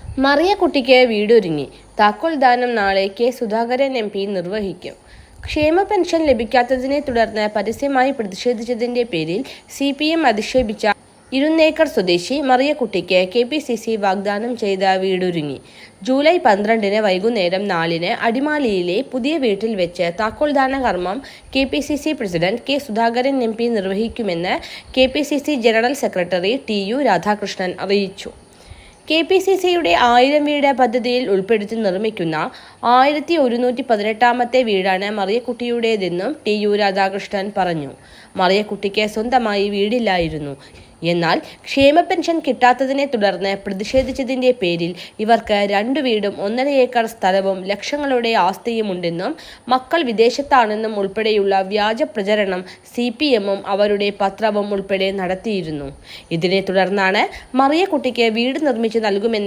മറിയക്കുട്ടിക്ക് വീടൊരുങ്ങി. താക്കോൽദാനം നാളെ K. Sudhakaran MP നിർവഹിക്കും. ക്ഷേമ പെൻഷൻ ലഭിക്കാത്തതിനെ തുടർന്ന് പരസ്യമായി പ്രതിഷേധിച്ചതിന്റെ പേരിൽ CPM അധിക്ഷേപിച്ച ഇരുന്നേക്കർ സ്വദേശി മറിയക്കുട്ടിക്ക് KPCC വാഗ്ദാനം ചെയ്ത വീടൊരുങ്ങി. ജൂലൈ 12 വൈകുന്നേരം 4 അടിമാലിയിലെ പുതിയ വീട്ടിൽ വെച്ച് താക്കോൽദാന കർമ്മം KPCC president K. Sudhakaran MP നിർവഹിക്കുമെന്ന് KPCC general secretary TU Radhakrishnan അറിയിച്ചു. KPCCയുടെ 1000 വീട് പദ്ധതിയിൽ ഉൾപ്പെടുത്തി നിർമ്മിക്കുന്ന 1118ാമത്തെ വീടാണ് മറിയക്കുട്ടിയുടേതെന്നും TU രാധാകൃഷ്ണൻ പറഞ്ഞു. മറിയക്കുട്ടിക്ക് സ്വന്തമായി വീടില്ലായിരുന്നു. എന്നാൽ ക്ഷേമ പെൻഷൻ കിട്ടാത്തതിനെ തുടർന്ന് പ്രതിഷേധിച്ചതിന്റെ പേരിൽ ഇവർക്ക് 2 വീടും 1.5 ഏക്കർ സ്ഥലവും ലക്ഷങ്ങളുടെ ആസ്തിയുമുണ്ടെന്നും മക്കൾ വിദേശത്താണെന്നും ഉൾപ്പെടെയുള്ള വ്യാജ പ്രചരണം CPMഉം അവരുടെ പത്രവും ഉൾപ്പെടെ നടത്തിയിരുന്നു. ഇതിനെ തുടർന്നാണ് മറിയക്കുട്ടിക്ക് വീട് നിർമ്മിച്ചു നൽകുമെന്ന്